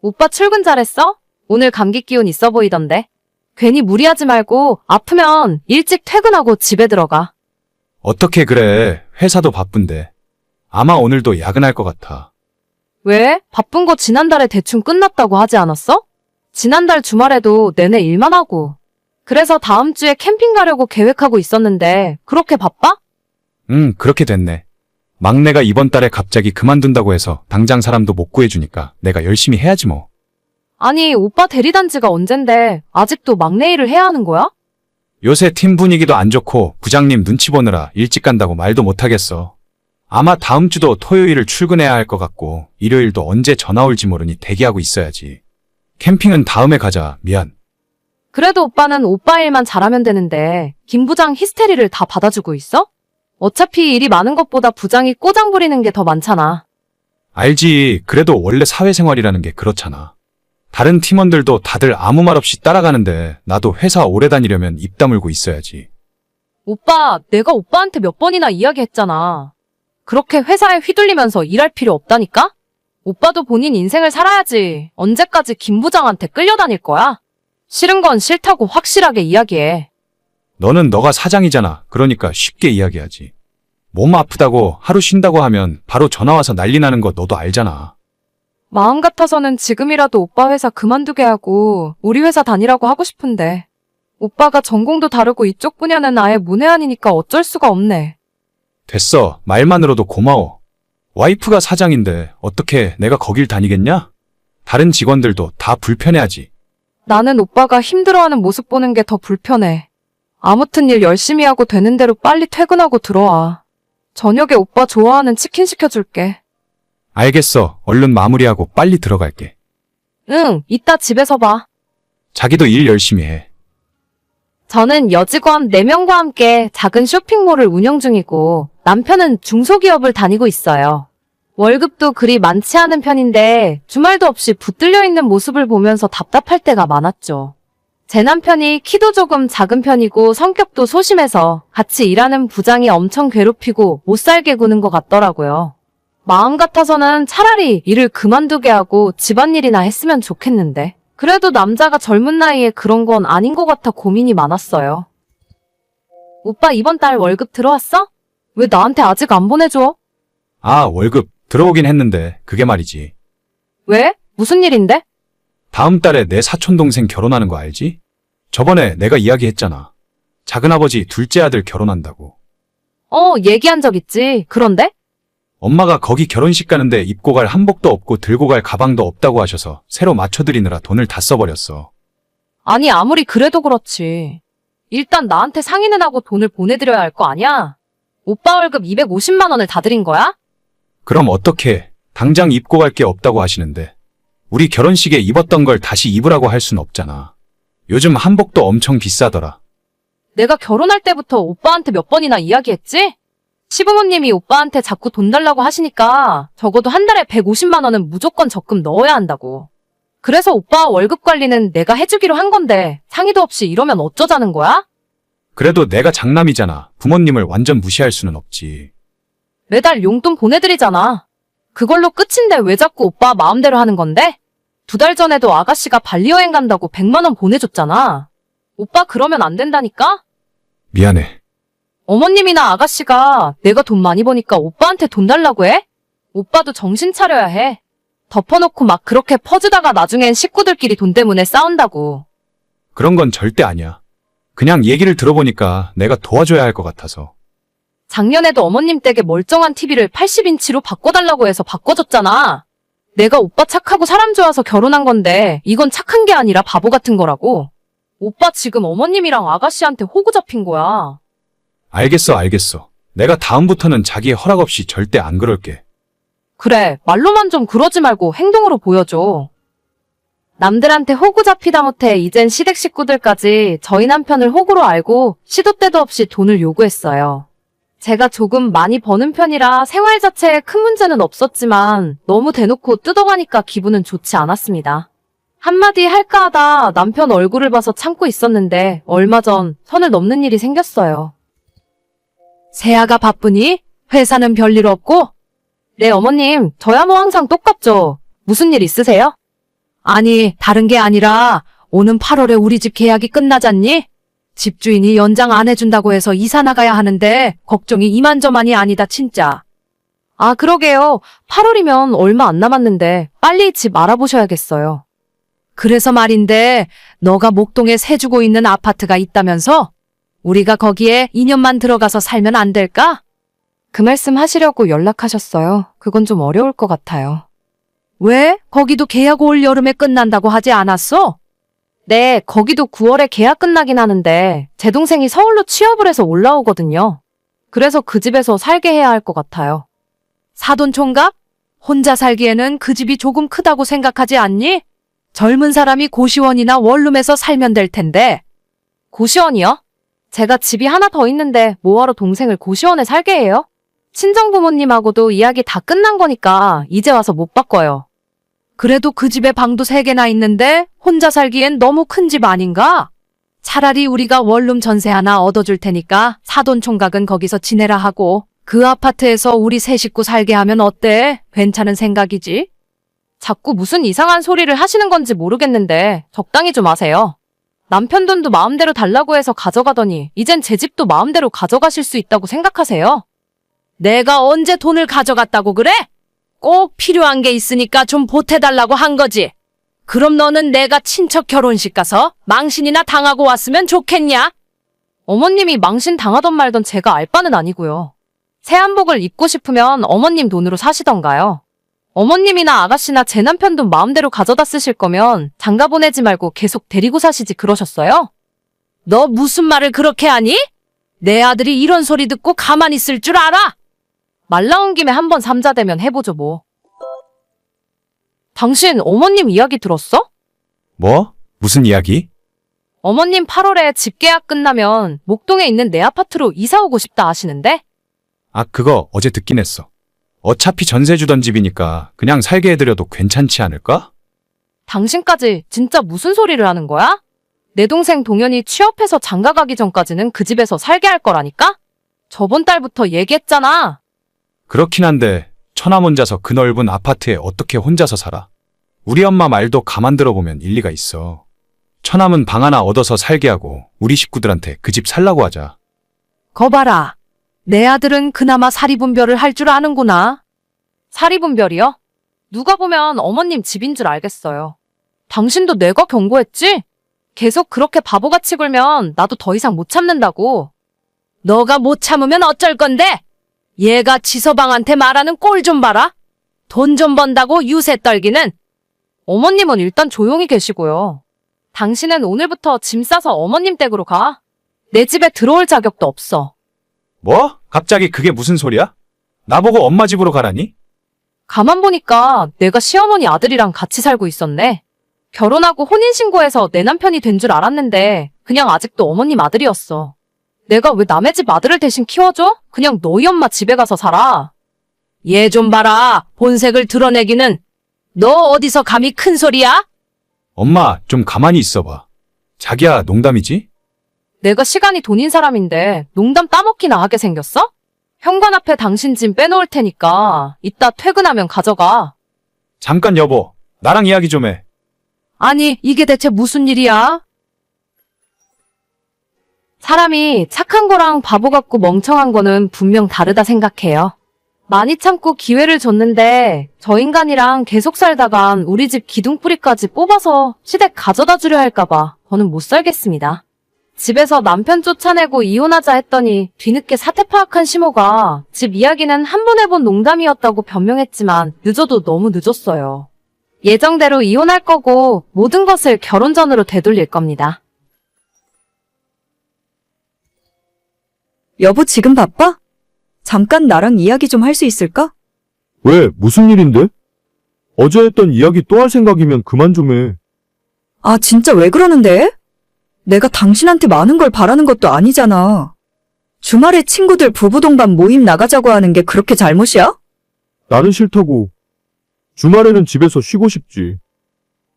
오빠 출근 잘했어? 오늘 감기 기운 있어 보이던데. 괜히 무리하지 말고 아프면 일찍 퇴근하고 집에 들어가. 어떻게 그래? 회사도 바쁜데. 아마 오늘도 야근할 것 같아. 왜? 바쁜 거 지난달에 대충 끝났다고 하지 않았어? 지난달 주말에도 내내 일만 하고. 그래서 다음 주에 캠핑 가려고 계획하고 있었는데 그렇게 바빠? 그렇게 됐네. 막내가 이번 달에 갑자기 그만둔다고 해서 당장 사람도 못 구해주니까 내가 열심히 해야지 뭐. 아니, 오빠 대리단지가 언젠데 아직도 막내 일을 해야 하는 거야? 요새 팀 분위기도 안 좋고 부장님 눈치 보느라 일찍 간다고 말도 못하겠어. 아마 다음 주도 토요일을 출근해야 할 것 같고 일요일도 언제 전화 올지 모르니 대기하고 있어야지. 캠핑은 다음에 가자. 미안. 그래도 오빠는 오빠 일만 잘하면 되는데 김 부장 히스테리를 다 받아주고 있어? 어차피 일이 많은 것보다 부장이 꼬장 부리는 게 더 많잖아. 알지. 그래도 원래 사회생활이라는 게 그렇잖아. 다른 팀원들도 다들 아무 말 없이 따라가는데 나도 회사 오래 다니려면 입 다물고 있어야지. 오빠, 내가 오빠한테 몇 번이나 이야기했잖아. 그렇게 회사에 휘둘리면서 일할 필요 없다니까? 오빠도 본인 인생을 살아야지. 언제까지 김 부장한테 끌려다닐 거야? 싫은 건 싫다고 확실하게 이야기해. 너는 너가 사장이잖아. 그러니까 쉽게 이야기하지. 몸 아프다고 하루 쉰다고 하면 바로 전화 와서 난리 나는 거 너도 알잖아. 마음 같아서는 지금이라도 오빠 회사 그만두게 하고 우리 회사 다니라고 하고 싶은데 오빠가 전공도 다르고 이쪽 분야는 아예 문외한이니까 어쩔 수가 없네. 됐어. 말만으로도 고마워. 와이프가 사장인데 어떻게 내가 거길 다니겠냐? 다른 직원들도 다 불편해하지. 나는 오빠가 힘들어하는 모습 보는 게 더 불편해. 아무튼 일 열심히 하고 되는 대로 빨리 퇴근하고 들어와. 저녁에 오빠 좋아하는 치킨 시켜줄게. 알겠어. 얼른 마무리하고 빨리 들어갈게. 응, 이따 집에서 봐. 자기도 일 열심히 해. 저는 여직원 4명과 함께 작은 쇼핑몰을 운영 중이고 남편은 중소기업을 다니고 있어요. 월급도 그리 많지 않은 편인데 주말도 없이 붙들려 있는 모습을 보면서 답답할 때가 많았죠. 제 남편이 키도 조금 작은 편이고 성격도 소심해서 같이 일하는 부장이 엄청 괴롭히고 못 살게 구는 것 같더라고요. 마음 같아서는 차라리 일을 그만두게 하고 집안일이나 했으면 좋겠는데 그래도 남자가 젊은 나이에 그런 건 아닌 것 같아 고민이 많았어요. 오빠 이번 달 월급 들어왔어? 왜 나한테 아직 안 보내줘? 아, 월급 들어오긴 했는데 그게 말이지. 왜? 무슨 일인데? 다음 달에 내 사촌동생 결혼하는 거 알지? 저번에 내가 이야기했잖아. 작은아버지 둘째 아들 결혼한다고. 얘기한 적 있지. 그런데? 엄마가 거기 결혼식 가는데 입고 갈 한복도 없고 들고 갈 가방도 없다고 하셔서 새로 맞춰드리느라 돈을 다 써버렸어. 아니 아무리 그래도 그렇지. 일단 나한테 상의는 하고 돈을 보내드려야 할 거 아니야? 오빠 월급 250만 원을 다 드린 거야? 그럼 어떻게 당장 입고 갈 게 없다고 하시는데 우리 결혼식에 입었던 걸 다시 입으라고 할 순 없잖아. 요즘 한복도 엄청 비싸더라. 내가 결혼할 때부터 오빠한테 몇 번이나 이야기했지? 시부모님이 오빠한테 자꾸 돈 달라고 하시니까 적어도 한 달에 150만 원은 무조건 적금 넣어야 한다고. 그래서 오빠 월급 관리는 내가 해주기로 한 건데 상의도 없이 이러면 어쩌자는 거야? 그래도 내가 장남이잖아. 부모님을 완전 무시할 수는 없지. 매달 용돈 보내드리잖아. 그걸로 끝인데 왜 자꾸 오빠 마음대로 하는 건데? 2달 전에도 아가씨가 발리 여행 간다고 100만 원 보내줬잖아. 오빠 그러면 안 된다니까? 미안해. 어머님이나 아가씨가 내가 돈 많이 버니까 오빠한테 돈 달라고 해? 오빠도 정신 차려야 해. 덮어놓고 막 그렇게 퍼주다가 나중엔 식구들끼리 돈 때문에 싸운다고. 그런 건 절대 아니야. 그냥 얘기를 들어보니까 내가 도와줘야 할 것 같아서. 작년에도 어머님 댁에 멀쩡한 TV를 80인치로 바꿔달라고 해서 바꿔줬잖아. 내가 오빠 착하고 사람 좋아서 결혼한 건데 이건 착한 게 아니라 바보 같은 거라고. 오빠 지금 어머님이랑 아가씨한테 호구 잡힌 거야. 알겠어. 내가 다음부터는 자기의 허락 없이 절대 안 그럴게. 그래, 말로만 좀 그러지 말고 행동으로 보여줘. 남들한테 호구 잡히다 못해 이젠 시댁 식구들까지 저희 남편을 호구로 알고 시도 때도 없이 돈을 요구했어요. 제가 조금 많이 버는 편이라 생활 자체에 큰 문제는 없었지만 너무 대놓고 뜯어가니까 기분은 좋지 않았습니다. 한마디 할까 하다 남편 얼굴을 봐서 참고 있었는데 얼마 전 선을 넘는 일이 생겼어요. 세아가 바쁘니? 회사는 별일 없고? 네 어머님, 저야 뭐 항상 똑같죠. 무슨 일 있으세요? 아니, 다른 게 아니라 오는 8월에 우리 집 계약이 끝나잖니? 집주인이 연장 안 해준다고 해서 이사 나가야 하는데 걱정이 이만저만이 아니다, 진짜. 아, 그러게요. 8월이면 얼마 안 남았는데 빨리 집 알아보셔야겠어요. 그래서 말인데 너가 목동에 세 주고 있는 아파트가 있다면서? 우리가 거기에 2년만 들어가서 살면 안 될까? 그 말씀 하시려고 연락하셨어요. 그건 좀 어려울 것 같아요. 왜? 거기도 계약 올 여름에 끝난다고 하지 않았어? 네, 거기도 9월에 계약 끝나긴 하는데 제 동생이 서울로 취업을 해서 올라오거든요. 그래서 그 집에서 살게 해야 할 것 같아요. 사돈 총각? 혼자 살기에는 그 집이 조금 크다고 생각하지 않니? 젊은 사람이 고시원이나 원룸에서 살면 될 텐데. 고시원이요? 제가 집이 하나 더 있는데 뭐하러 동생을 고시원에 살게 해요? 친정부모님하고도 이야기 다 끝난 거니까 이제 와서 못 바꿔요. 그래도 그 집에 방도 3개나 있는데 혼자 살기엔 너무 큰 집 아닌가? 차라리 우리가 원룸 전세 하나 얻어줄 테니까 사돈 총각은 거기서 지내라 하고 그 아파트에서 우리 세 식구 살게 하면 어때? 괜찮은 생각이지? 자꾸 무슨 이상한 소리를 하시는 건지 모르겠는데 적당히 좀 하세요. 남편 돈도 마음대로 달라고 해서 가져가더니 이젠 제 집도 마음대로 가져가실 수 있다고 생각하세요? 내가 언제 돈을 가져갔다고 그래? 꼭 필요한 게 있으니까 좀 보태달라고 한 거지. 그럼 너는 내가 친척 결혼식 가서 망신이나 당하고 왔으면 좋겠냐? 어머님이 망신 당하던 말던 제가 알 바는 아니고요. 새 한복을 입고 싶으면 어머님 돈으로 사시던가요. 어머님이나 아가씨나 제 남편 돈 마음대로 가져다 쓰실 거면 장가 보내지 말고 계속 데리고 사시지 그러셨어요? 너 무슨 말을 그렇게 하니? 내 아들이 이런 소리 듣고 가만히 있을 줄 알아? 말 나온 김에 한번 삼자대면 해보죠 뭐. 당신 어머님 이야기 들었어? 뭐? 무슨 이야기? 어머님 8월에 집 계약 끝나면 목동에 있는 내 아파트로 이사 오고 싶다 하시는데? 아, 그거 어제 듣긴 했어. 어차피 전세 주던 집이니까 그냥 살게 해드려도 괜찮지 않을까? 당신까지 진짜 무슨 소리를 하는 거야? 내 동생 동현이 취업해서 장가 가기 전까지는 그 집에서 살게 할 거라니까? 저번 달부터 얘기했잖아. 그렇긴 한데 처남 혼자서 그 넓은 아파트에 어떻게 혼자서 살아? 우리 엄마 말도 가만 들어보면 일리가 있어. 처남은 방 하나 얻어서 살게 하고 우리 식구들한테 그 집 살라고 하자. 거 봐라. 내 아들은 그나마 사리분별을 할 줄 아는구나. 사리분별이요? 누가 보면 어머님 집인 줄 알겠어요. 당신도 내가 경고했지? 계속 그렇게 바보같이 굴면 나도 더 이상 못 참는다고. 너가 못 참으면 어쩔 건데? 얘가 지서방한테 말하는 꼴 좀 봐라. 돈 좀 번다고 유세 떨기는. 어머님은 일단 조용히 계시고요. 당신은 오늘부터 짐 싸서 어머님 댁으로 가. 내 집에 들어올 자격도 없어. 뭐? 갑자기 그게 무슨 소리야? 나보고 엄마 집으로 가라니? 가만 보니까 내가 시어머니 아들이랑 같이 살고 있었네. 결혼하고 혼인신고해서 내 남편이 된 줄 알았는데 그냥 아직도 어머님 아들이었어. 내가 왜 남의 집 아들을 대신 키워줘? 그냥 너희 엄마 집에 가서 살아. 얘 좀 봐라. 본색을 드러내기는. 너 어디서 감히 큰 소리야? 엄마, 좀 가만히 있어봐. 자기야, 농담이지? 내가 시간이 돈인 사람인데 농담 따먹기나 하게 생겼어? 현관 앞에 당신 짐 빼놓을 테니까 이따 퇴근하면 가져가. 잠깐 여보, 나랑 이야기 좀 해. 아니, 이게 대체 무슨 일이야? 사람이 착한 거랑 바보 같고 멍청한 거는 분명 다르다 생각해요. 많이 참고 기회를 줬는데 저 인간이랑 계속 살다간 우리 집 기둥뿌리까지 뽑아서 시댁 가져다 주려 할까봐 저는 못 살겠습니다. 집에서 남편 쫓아내고 이혼하자 했더니 뒤늦게 사태 파악한 시모가 집 이야기는 한 번 해본 농담이었다고 변명했지만 늦어도 너무 늦었어요. 예정대로 이혼할 거고 모든 것을 결혼 전으로 되돌릴 겁니다. 여보, 지금 바빠? 잠깐 나랑 이야기 좀 할 수 있을까? 왜, 무슨 일인데? 어제 했던 이야기 또 할 생각이면 그만 좀 해. 아, 진짜 왜 그러는데? 내가 당신한테 많은 걸 바라는 것도 아니잖아. 주말에 친구들 부부 동반 모임 나가자고 하는 게 그렇게 잘못이야? 나는 싫다고. 주말에는 집에서 쉬고 싶지.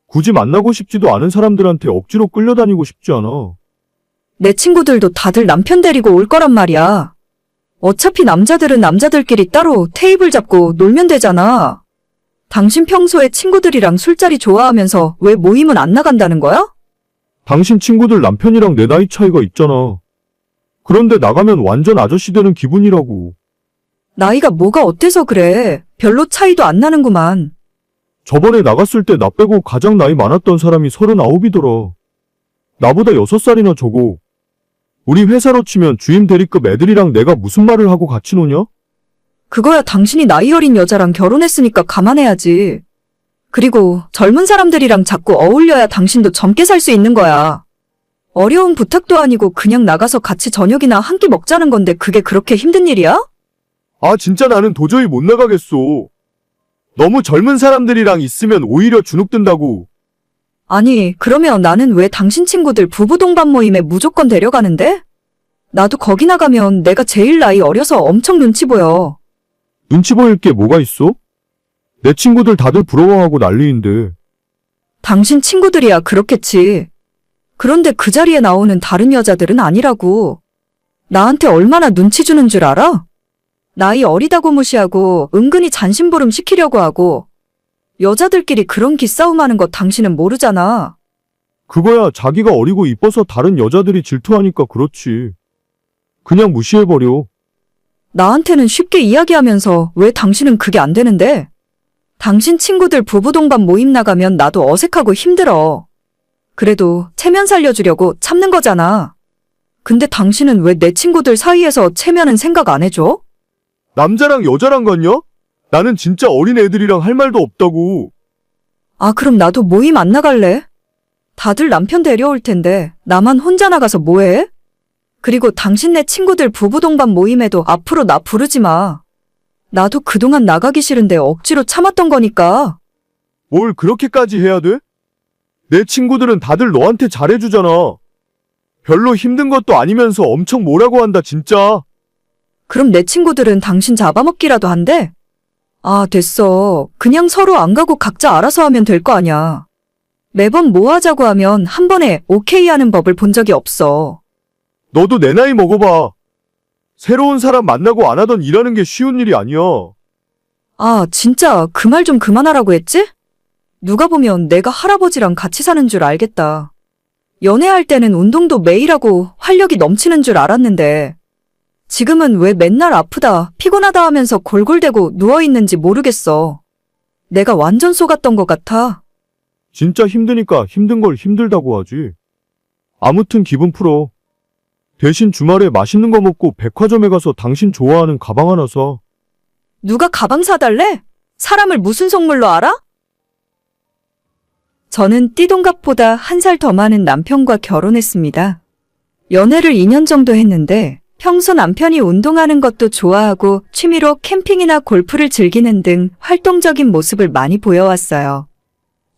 굳이 만나고 싶지도 않은 사람들한테 억지로 끌려다니고 싶지 않아. 내 친구들도 다들 남편 데리고 올 거란 말이야. 어차피 남자들은 남자들끼리 따로 테이블 잡고 놀면 되잖아. 당신 평소에 친구들이랑 술자리 좋아하면서 왜 모임은 안 나간다는 거야? 당신 친구들 남편이랑 내 나이 차이가 있잖아. 그런데 나가면 완전 아저씨 되는 기분이라고. 나이가 뭐가 어때서 그래? 별로 차이도 안 나는구만. 저번에 나갔을 때 나 빼고 가장 나이 많았던 사람이 39이더라. 나보다 6살이나 적어. 우리 회사로 치면 주임 대리급 애들이랑 내가 무슨 말을 하고 같이 노냐? 그거야 당신이 나이 어린 여자랑 결혼했으니까 감안해야지. 그리고 젊은 사람들이랑 자꾸 어울려야 당신도 젊게 살 수 있는 거야. 어려운 부탁도 아니고 그냥 나가서 같이 저녁이나 한 끼 먹자는 건데 그게 그렇게 힘든 일이야? 아, 진짜 나는 도저히 못 나가겠어. 너무 젊은 사람들이랑 있으면 오히려 주눅든다고. 아니, 그러면 나는 왜 당신 친구들 부부 동반 모임에 무조건 데려가는데? 나도 거기 나가면 내가 제일 나이 어려서 엄청 눈치 보여. 눈치 보일 게 뭐가 있어? 내 친구들 다들 부러워하고 난리인데. 당신 친구들이야 그렇겠지. 그런데 그 자리에 나오는 다른 여자들은 아니라고. 나한테 얼마나 눈치 주는 줄 알아? 나이 어리다고 무시하고 은근히 잔심부름 시키려고 하고. 여자들끼리 그런 기싸움하는 거 당신은 모르잖아. 그거야 자기가 어리고 이뻐서 다른 여자들이 질투하니까 그렇지. 그냥 무시해버려. 나한테는 쉽게 이야기하면서 왜 당신은 그게 안 되는데? 당신 친구들 부부 동반 모임 나가면 나도 어색하고 힘들어. 그래도 체면 살려주려고 참는 거잖아. 근데 당신은 왜 내 친구들 사이에서 체면은 생각 안 해줘? 남자랑 여자랑 같냐? 나는 진짜 어린 애들이랑 할 말도 없다고. 아, 그럼 나도 모임 안 나갈래? 다들 남편 데려올 텐데 나만 혼자 나가서 뭐해? 그리고 당신네 친구들 부부 동반 모임에도 앞으로 나 부르지 마. 나도 그동안 나가기 싫은데 억지로 참았던 거니까. 뭘 그렇게까지 해야 돼? 내 친구들은 다들 너한테 잘해주잖아. 별로 힘든 것도 아니면서 엄청 뭐라고 한다 진짜. 그럼 내 친구들은 당신 잡아먹기라도 한대? 아, 됐어. 그냥 서로 안 가고 각자 알아서 하면 될 거 아냐. 매번 뭐 하자고 하면 한 번에 오케이 하는 법을 본 적이 없어. 너도 내 나이 먹어봐. 새로운 사람 만나고 안 하던 일하는 게 쉬운 일이 아니야. 아, 진짜 그 말 좀 그만하라고 했지? 누가 보면 내가 할아버지랑 같이 사는 줄 알겠다. 연애할 때는 운동도 매일 하고 활력이 넘치는 줄 알았는데 지금은 왜 맨날 아프다, 피곤하다 하면서 골골대고 누워있는지 모르겠어. 내가 완전 속았던 것 같아. 진짜 힘드니까 힘든 걸 힘들다고 하지. 아무튼 기분 풀어. 대신 주말에 맛있는 거 먹고 백화점에 가서 당신 좋아하는 가방 하나 사. 누가 가방 사달래? 사람을 무슨 속물로 알아? 저는 띠동갑보다 한 살 더 많은 남편과 결혼했습니다. 연애를 2년 정도 했는데 평소 남편이 운동하는 것도 좋아하고 취미로 캠핑이나 골프를 즐기는 등 활동적인 모습을 많이 보여왔어요.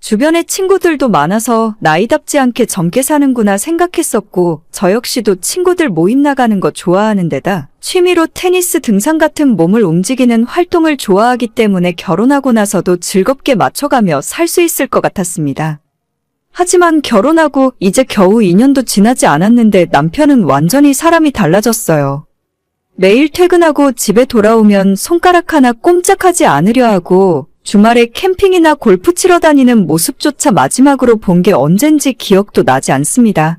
주변에 친구들도 많아서 나이답지 않게 젊게 사는구나 생각했었고 저 역시도 친구들 모임 나가는 거 좋아하는 데다 취미로 테니스 등산 같은 몸을 움직이는 활동을 좋아하기 때문에 결혼하고 나서도 즐겁게 맞춰가며 살 수 있을 것 같았습니다. 하지만 결혼하고 이제 겨우 2년도 지나지 않았는데 남편은 완전히 사람이 달라졌어요. 매일 퇴근하고 집에 돌아오면 손가락 하나 꼼짝하지 않으려 하고 주말에 캠핑이나 골프 치러 다니는 모습조차 마지막으로 본 게 언젠지 기억도 나지 않습니다.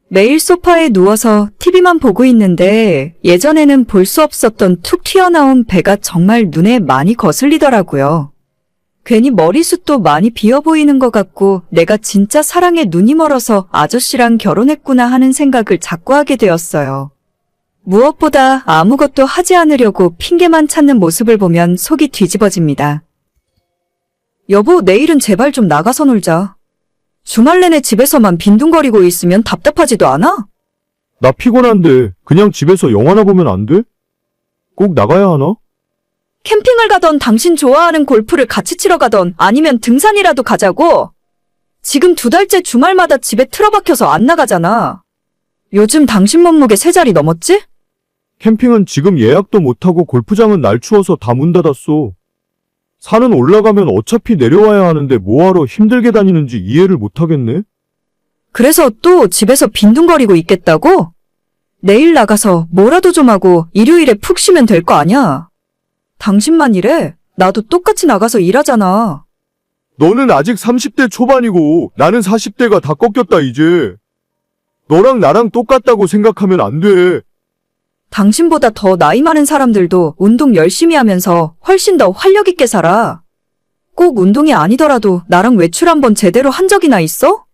매일 소파에 누워서 TV만 보고 있는데 예전에는 볼 수 없었던 툭 튀어나온 배가 정말 눈에 많이 거슬리더라고요. 괜히 머리숱도 많이 비어 보이는 것 같고 내가 진짜 사랑에 눈이 멀어서 아저씨랑 결혼했구나 하는 생각을 자꾸 하게 되었어요. 무엇보다 아무것도 하지 않으려고 핑계만 찾는 모습을 보면 속이 뒤집어집니다. 여보, 내일은 제발 좀 나가서 놀자. 주말 내내 집에서만 빈둥거리고 있으면 답답하지도 않아? 나 피곤한데 그냥 집에서 영화나 보면 안 돼? 꼭 나가야 하나? 캠핑을 가던 당신 좋아하는 골프를 같이 치러 가던 아니면 등산이라도 가자고. 지금 2달째 주말마다 집에 틀어박혀서 안 나가잖아. 요즘 당신 몸무게 3자리 넘었지? 캠핑은 지금 예약도 못하고 골프장은 날 추워서 다 문 닫았어. 산은 올라가면 어차피 내려와야 하는데 뭐하러 힘들게 다니는지 이해를 못하겠네. 그래서 또 집에서 빈둥거리고 있겠다고? 내일 나가서 뭐라도 좀 하고 일요일에 푹 쉬면 될 거 아냐? 당신만 이래? 나도 똑같이 나가서 일하잖아. 너는 아직 30대 초반이고 나는 40대가 다 꺾였다 이제. 너랑 나랑 똑같다고 생각하면 안 돼. 당신보다 더 나이 많은 사람들도 운동 열심히 하면서 훨씬 더 활력 있게 살아. 꼭 운동이 아니더라도 나랑 외출 한번 제대로 한 적이나 있어?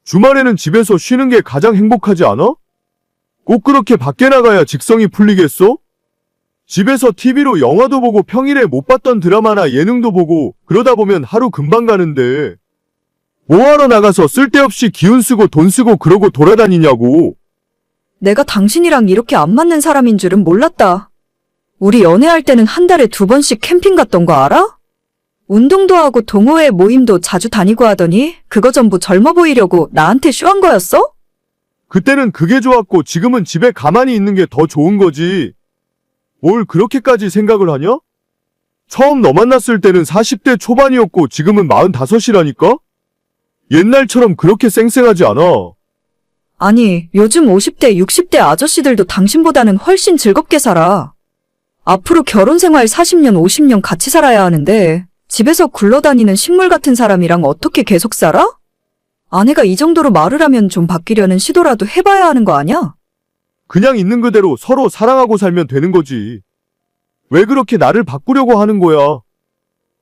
주말에는 집에서 쉬는 게 가장 행복하지 않아? 꼭 그렇게 밖에 나가야 직성이 풀리겠어? 집에서 TV로 영화도 보고 평일에 못 봤던 드라마나 예능도 보고 그러다 보면 하루 금방 가는데 뭐하러 나가서 쓸데없이 기운 쓰고 돈 쓰고 그러고 돌아다니냐고. 내가 당신이랑 이렇게 안 맞는 사람인 줄은 몰랐다. 우리 연애할 때는 한 달에 2번씩 캠핑 갔던 거 알아? 운동도 하고 동호회 모임도 자주 다니고 하더니 그거 전부 젊어 보이려고 나한테 쇼한 거였어? 그때는 그게 좋았고 지금은 집에 가만히 있는 게 더 좋은 거지. 뭘 그렇게까지 생각을 하냐? 처음 너 만났을 때는 40대 초반이었고 지금은 45이라니까? 옛날처럼 그렇게 쌩쌩하지 않아. 아니, 요즘 50대, 60대 아저씨들도 당신보다는 훨씬 즐겁게 살아. 앞으로 결혼 생활 40년, 50년 같이 살아야 하는데 집에서 굴러다니는 식물 같은 사람이랑 어떻게 계속 살아? 아내가 이 정도로 말을 하면 좀 바뀌려는 시도라도 해봐야 하는 거 아니야? 그냥 있는 그대로 서로 사랑하고 살면 되는 거지. 왜 그렇게 나를 바꾸려고 하는 거야?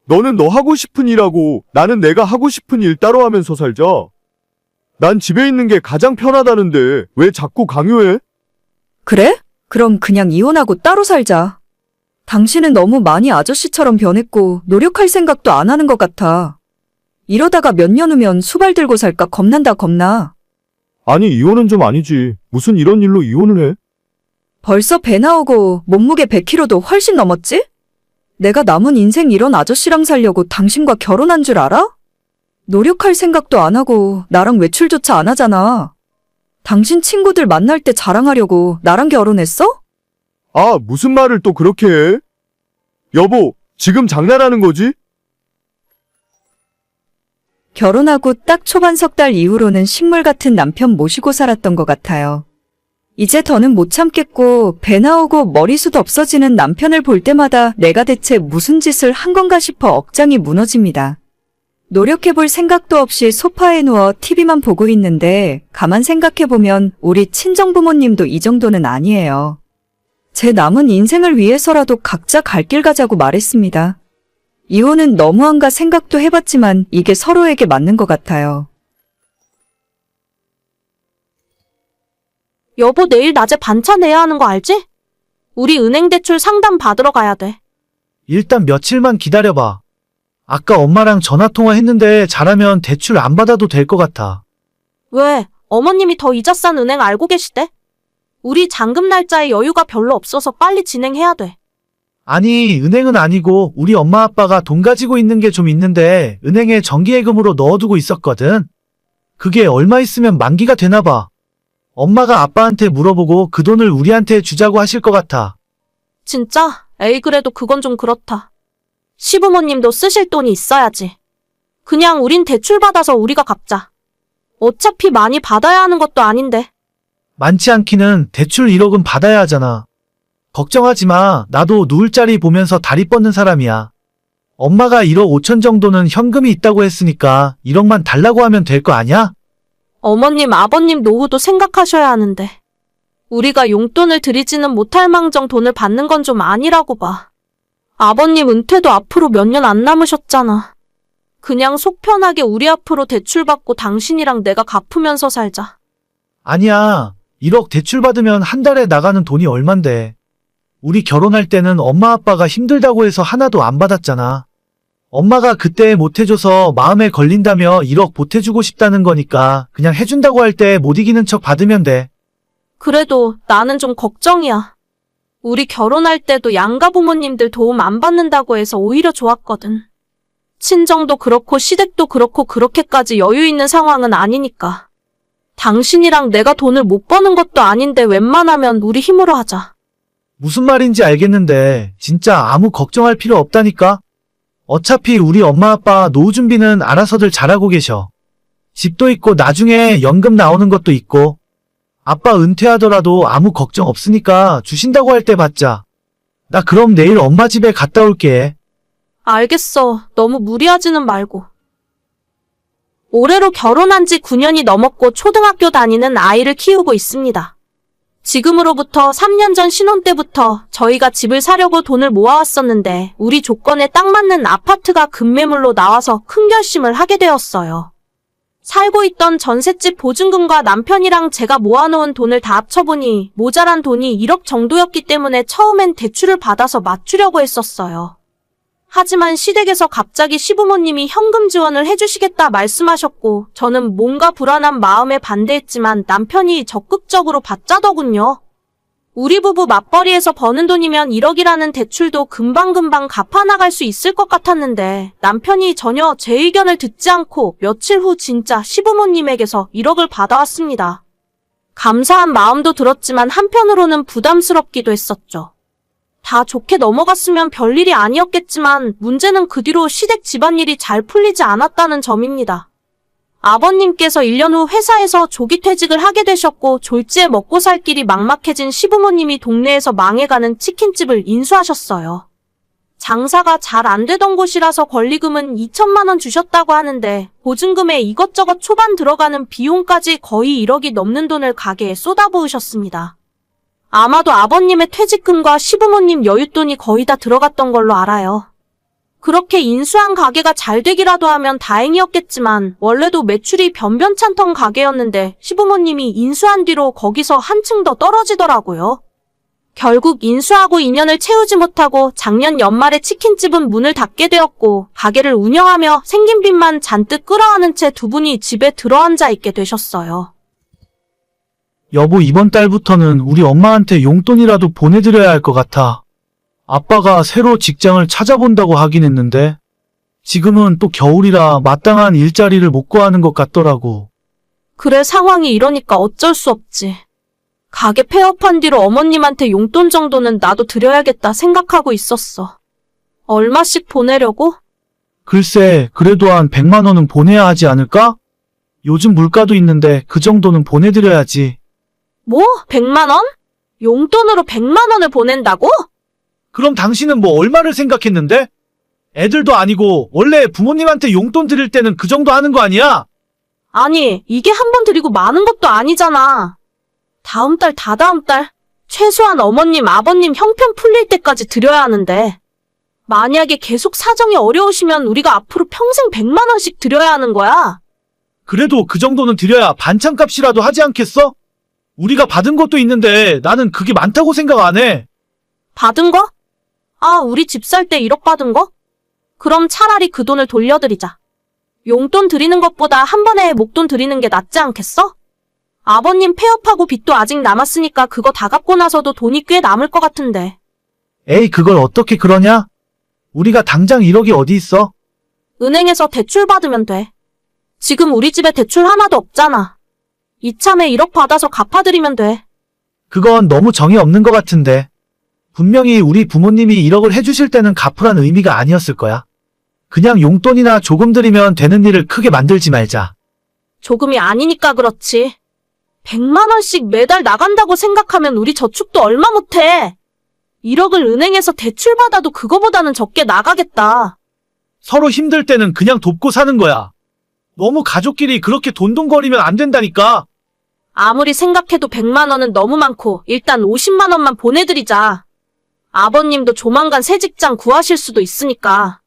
너는 너 하고 싶은 일하고 나는 내가 하고 싶은 일 따로 하면서 살자. 난 집에 있는 게 가장 편하다는데 왜 자꾸 강요해? 그래? 그럼 그냥 이혼하고 따로 살자. 당신은 너무 많이 아저씨처럼 변했고 노력할 생각도 안 하는 것 같아. 이러다가 몇 년 후면 수발 들고 살까 겁난다 겁나. 아니 이혼은 좀 아니지. 무슨 이런 일로 이혼을 해? 벌써 배 나오고 몸무게 100kg도 훨씬 넘었지? 내가 남은 인생 이런 아저씨랑 살려고 당신과 결혼한 줄 알아? 노력할 생각도 안 하고 나랑 외출조차 안 하잖아. 당신 친구들 만날 때 자랑하려고 나랑 결혼했어? 아, 무슨 말을 또 그렇게 해? 여보, 지금 장난하는 거지? 결혼하고 딱 초반 3달 이후로는 식물 같은 남편 모시고 살았던 것 같아요. 이제 더는 못 참겠고 배 나오고 머리숱 없어지는 남편을 볼 때마다 내가 대체 무슨 짓을 한 건가 싶어 억장이 무너집니다. 노력해볼 생각도 없이 소파에 누워 TV만 보고 있는데 가만 생각해보면 우리 친정부모님도 이 정도는 아니에요. 제 남은 인생을 위해서라도 각자 갈 길 가자고 말했습니다. 이혼은 너무한가 생각도 해봤지만 이게 서로에게 맞는 것 같아요. 여보, 내일 낮에 반차 내야 하는 거 알지? 우리 은행 대출 상담 받으러 가야 돼. 일단 며칠만 기다려봐. 아까 엄마랑 전화통화했는데 잘하면 대출 안 받아도 될 것 같아. 왜? 어머님이 더 이자 싼 은행 알고 계시대? 우리 잔금 날짜에 여유가 별로 없어서 빨리 진행해야 돼. 아니, 은행은 아니고 우리 엄마 아빠가 돈 가지고 있는 게 좀 있는데 은행에 정기예금으로 넣어두고 있었거든. 그게 얼마 있으면 만기가 되나 봐. 엄마가 아빠한테 물어보고 그 돈을 우리한테 주자고 하실 것 같아. 진짜? 에이, 그래도 그건 좀 그렇다. 시부모님도 쓰실 돈이 있어야지. 그냥 우린 대출 받아서 우리가 갚자. 어차피 많이 받아야 하는 것도 아닌데. 많지 않기는 대출 1억은 받아야 하잖아. 걱정하지 마. 나도 누울 자리 보면서 다리 뻗는 사람이야. 엄마가 1억 5천 정도는 현금이 있다고 했으니까 1억만 달라고 하면 될 거 아니야? 어머님, 아버님 노후도 생각하셔야 하는데. 우리가 용돈을 드리지는 못할 망정 돈을 받는 건 좀 아니라고 봐. 아버님 은퇴도 앞으로 몇 년 안 남으셨잖아. 그냥 속 편하게 우리 앞으로 대출 받고 당신이랑 내가 갚으면서 살자. 아니야. 1억 대출 받으면 한 달에 나가는 돈이 얼만데. 우리 결혼할 때는 엄마 아빠가 힘들다고 해서 하나도 안 받았잖아. 엄마가 그때 못해줘서 마음에 걸린다며 1억 보태주고 싶다는 거니까 그냥 해준다고 할 때 못 이기는 척 받으면 돼. 그래도 나는 좀 걱정이야. 우리 결혼할 때도 양가 부모님들 도움 안 받는다고 해서 오히려 좋았거든. 친정도 그렇고 시댁도 그렇고 그렇게까지 여유 있는 상황은 아니니까. 당신이랑 내가 돈을 못 버는 것도 아닌데 웬만하면 우리 힘으로 하자. 무슨 말인지 알겠는데 진짜 아무 걱정할 필요 없다니까? 어차피 우리 엄마 아빠 노후 준비는 알아서들 잘하고 계셔. 집도 있고 나중에 연금 나오는 것도 있고. 아빠 은퇴하더라도 아무 걱정 없으니까 주신다고 할 때 받자. 나 그럼 내일 엄마 집에 갔다 올게. 알겠어. 너무 무리하지는 말고. 올해로 결혼한 지 9년이 넘었고 초등학교 다니는 아이를 키우고 있습니다. 지금으로부터 3년 전 신혼 때부터 저희가 집을 사려고 돈을 모아왔었는데 우리 조건에 딱 맞는 아파트가 급매물로 나와서 큰 결심을 하게 되었어요. 살고 있던 전셋집 보증금과 남편이랑 제가 모아놓은 돈을 다 합쳐보니 모자란 돈이 1억 정도였기 때문에 처음엔 대출을 받아서 맞추려고 했었어요. 하지만 시댁에서 갑자기 시부모님이 현금 지원을 해주시겠다 말씀하셨고 저는 뭔가 불안한 마음에 반대했지만 남편이 적극적으로 받자더군요. 우리 부부 맞벌이에서 버는 돈이면 1억이라는 대출도 금방금방 갚아나갈 수 있을 것 같았는데 남편이 전혀 제 의견을 듣지 않고 며칠 후 진짜 시부모님에게서 1억을 받아왔습니다. 감사한 마음도 들었지만 한편으로는 부담스럽기도 했었죠. 다 좋게 넘어갔으면 별일이 아니었겠지만 문제는 그 뒤로 시댁 집안일이 잘 풀리지 않았다는 점입니다. 아버님께서 1년 후 회사에서 조기 퇴직을 하게 되셨고 졸지에 먹고 살 길이 막막해진 시부모님이 동네에서 망해가는 치킨집을 인수하셨어요. 장사가 잘 안 되던 곳이라서 권리금은 2천만 원 주셨다고 하는데 보증금에 이것저것 초반 들어가는 비용까지 거의 1억이 넘는 돈을 가게에 쏟아부으셨습니다. 아마도 아버님의 퇴직금과 시부모님 여윳돈이 거의 다 들어갔던 걸로 알아요. 그렇게 인수한 가게가 잘 되기라도 하면 다행이었겠지만 원래도 매출이 변변찮던 가게였는데 시부모님이 인수한 뒤로 거기서 한층 더 떨어지더라고요. 결국 인수하고 2년을 채우지 못하고 작년 연말에 치킨집은 문을 닫게 되었고 가게를 운영하며 생긴 빚만 잔뜩 끌어안은 채 두 분이 집에 들어앉아 있게 되셨어요. 여보, 이번 달부터는 우리 엄마한테 용돈이라도 보내드려야 할 것 같아. 아빠가 새로 직장을 찾아본다고 하긴 했는데 지금은 또 겨울이라 마땅한 일자리를 못 구하는 것 같더라고. 그래, 상황이 이러니까 어쩔 수 없지. 가게 폐업한 뒤로 어머님한테 용돈 정도는 나도 드려야겠다 생각하고 있었어. 얼마씩 보내려고? 글쎄, 그래도 한 100만 원은 보내야 하지 않을까? 요즘 물가도 있는데 그 정도는 보내드려야지. 뭐? 100만 원? 용돈으로 100만 원을 보낸다고? 그럼 당신은 뭐 얼마를 생각했는데? 애들도 아니고 원래 부모님한테 용돈 드릴 때는 그 정도 하는 거 아니야? 아니, 이게 한 번 드리고 마는 것도 아니잖아. 다음 달, 다다음 달. 최소한 어머님, 아버님 형편 풀릴 때까지 드려야 하는데. 만약에 계속 사정이 어려우시면 우리가 앞으로 평생 100만 원씩 드려야 하는 거야. 그래도 그 정도는 드려야 반찬값이라도 하지 않겠어? 우리가 받은 것도 있는데 나는 그게 많다고 생각 안 해. 받은 거? 아, 우리 집 살 때 1억 받은 거? 그럼 차라리 그 돈을 돌려드리자. 용돈 드리는 것보다 한 번에 목돈 드리는 게 낫지 않겠어? 아버님 폐업하고 빚도 아직 남았으니까 그거 다 갚고 나서도 돈이 꽤 남을 것 같은데. 에이, 그걸 어떻게 그러냐? 우리가 당장 1억이 어디 있어? 은행에서 대출 받으면 돼. 지금 우리 집에 대출 하나도 없잖아. 이참에 1억 받아서 갚아드리면 돼. 그건 너무 정이 없는 것 같은데. 분명히 우리 부모님이 1억을 해주실 때는 갚으란 의미가 아니었을 거야. 그냥 용돈이나 조금 드리면 되는 일을 크게 만들지 말자. 조금이 아니니까 그렇지. 100만 원씩 매달 나간다고 생각하면 우리 저축도 얼마 못해. 1억을 은행에서 대출 받아도 그거보다는 적게 나가겠다. 서로 힘들 때는 그냥 돕고 사는 거야. 너무 가족끼리 그렇게 돈돈거리면 안 된다니까. 아무리 생각해도 100만 원은 너무 많고 일단 50만 원만 보내드리자. 아버님도 조만간 새 직장 구하실 수도 있으니까.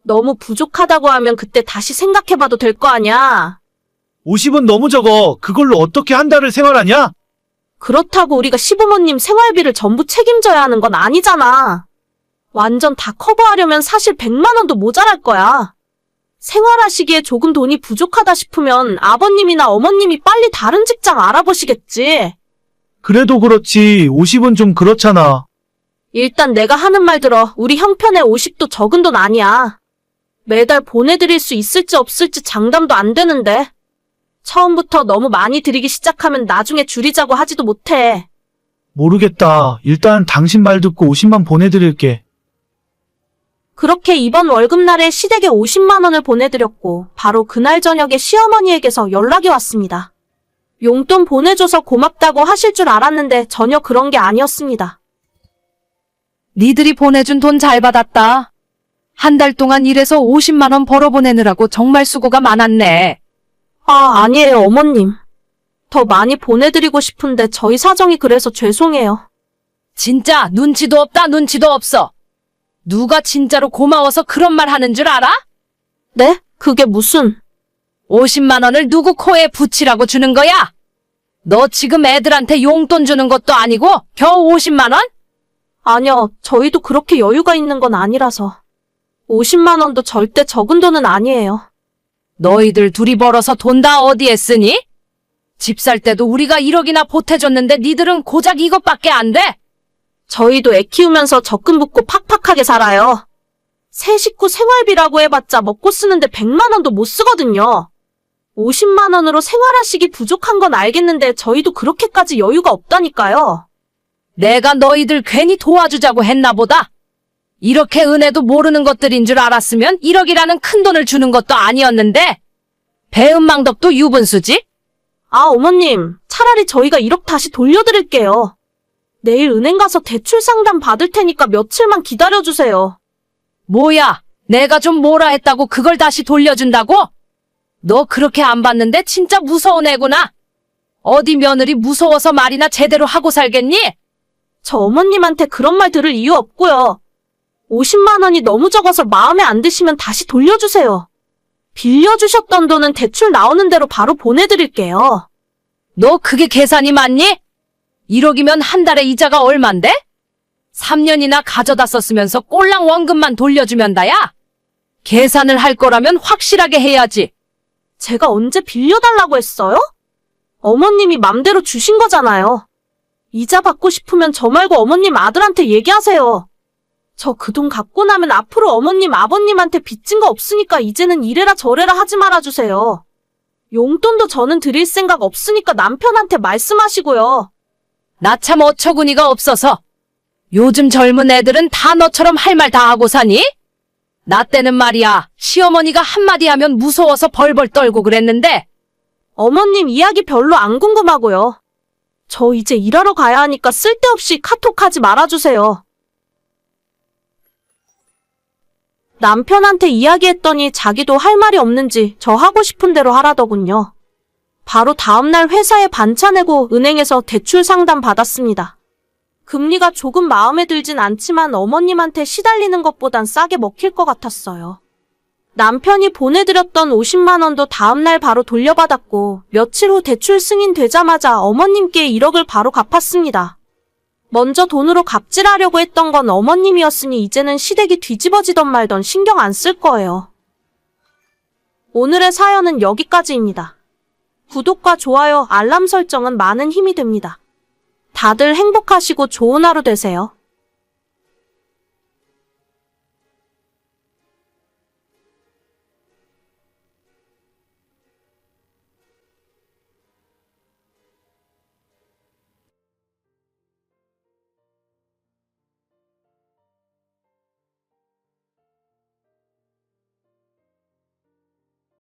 너무 부족하다고 하면 그때 다시 생각해봐도 될 거 아냐. 50은 너무 적어. 그걸로 어떻게 한 달을 생활하냐? 그렇다고 우리가 시부모님 생활비를 전부 책임져야 하는 건 아니잖아. 완전 다 커버하려면 사실 100만 원도 모자랄 거야. 생활하시기에 조금 돈이 부족하다 싶으면 아버님이나 어머님이 빨리 다른 직장 알아보시겠지. 그래도 그렇지. 50은 좀 그렇잖아. 일단 내가 하는 말 들어. 우리 형편에 50도 적은 돈 아니야. 매달 보내드릴 수 있을지 없을지 장담도 안 되는데. 처음부터 너무 많이 드리기 시작하면 나중에 줄이자고 하지도 못해. 모르겠다. 일단 당신 말 듣고 50만 보내드릴게. 그렇게 이번 월급날에 시댁에 50만 원을 보내드렸고 바로 그날 저녁에 시어머니에게서 연락이 왔습니다. 용돈 보내줘서 고맙다고 하실 줄 알았는데 전혀 그런 게 아니었습니다. 니들이 보내준 돈 잘 받았다. 한 달 동안 일해서 50만 원 벌어보내느라고 정말 수고가 많았네. 아니에요, 어머님. 더 많이 보내드리고 싶은데 저희 사정이 그래서 죄송해요. 진짜 눈치도 없다, 눈치도 없어. 누가 진짜로 고마워서 그런 말 하는 줄 알아? 네? 그게 무슨... 50만 원을 누구 코에 붙이라고 주는 거야? 너 지금 애들한테 용돈 주는 것도 아니고 겨우 50만 원? 아니요, 저희도 그렇게 여유가 있는 건 아니라서. 50만 원도 절대 적은 돈은 아니에요. 너희들 둘이 벌어서 돈 다 어디에 쓰니? 집 살 때도 우리가 1억이나 보태줬는데 니들은 고작 이것밖에 안 돼? 저희도 애 키우면서 적금 붓고 팍팍하게 살아요. 세 식구 생활비라고 해봤자 먹고 쓰는데 100만 원도 못 쓰거든요. 50만 원으로 생활하시기 부족한 건 알겠는데 저희도 그렇게까지 여유가 없다니까요. 내가 너희들 괜히 도와주자고 했나 보다. 이렇게 은혜도 모르는 것들인 줄 알았으면 1억이라는 큰 돈을 주는 것도 아니었는데 배은망덕도 유분수지? 어머님, 차라리 저희가 1억 다시 돌려드릴게요. 내일 은행 가서 대출 상담 받을 테니까 며칠만 기다려주세요. 뭐야, 내가 좀 뭐라 했다고 그걸 다시 돌려준다고? 너 그렇게 안 받는데 진짜 무서운 애구나. 어디 며느리 무서워서 말이나 제대로 하고 살겠니? 저 어머님한테 그런 말 들을 이유 없고요. 50만 원이 너무 적어서 마음에 안 드시면 다시 돌려주세요. 빌려주셨던 돈은 대출 나오는 대로 바로 보내드릴게요. 너 그게 계산이 맞니? 1억이면 한 달에 이자가 얼만데? 3년이나 가져다 썼으면서 꼴랑 원금만 돌려주면 다야? 계산을 할 거라면 확실하게 해야지. 제가 언제 빌려달라고 했어요? 어머님이 맘대로 주신 거잖아요. 이자 받고 싶으면 저 말고 어머님 아들한테 얘기하세요. 저 그 돈 갖고 나면 앞으로 어머님 아버님한테 빚진 거 없으니까 이제는 이래라 저래라 하지 말아주세요. 용돈도 저는 드릴 생각 없으니까 남편한테 말씀하시고요. 나 참 어처구니가 없어서. 요즘 젊은 애들은 다 너처럼 할 말 다 하고 사니? 나 때는 말이야, 시어머니가 한마디 하면 무서워서 벌벌 떨고 그랬는데. 어머님 이야기 별로 안 궁금하고요. 저 이제 일하러 가야 하니까 쓸데없이 카톡하지 말아주세요. 남편한테 이야기했더니 자기도 할 말이 없는지 저 하고 싶은 대로 하라더군요. 바로 다음날 회사에 반차 내고 은행에서 대출 상담 받았습니다. 금리가 조금 마음에 들진 않지만 어머님한테 시달리는 것보단 싸게 먹힐 것 같았어요. 남편이 보내드렸던 50만 원도 다음날 바로 돌려받았고 며칠 후 대출 승인되자마자 어머님께 1억을 바로 갚았습니다. 먼저 돈으로 갑질하려고 했던 건 어머님이었으니 이제는 시댁이 뒤집어지던 말던 신경 안 쓸 거예요. 오늘의 사연은 여기까지입니다. 구독과 좋아요, 알람 설정은 많은 힘이 됩니다. 다들 행복하시고 좋은 하루 되세요.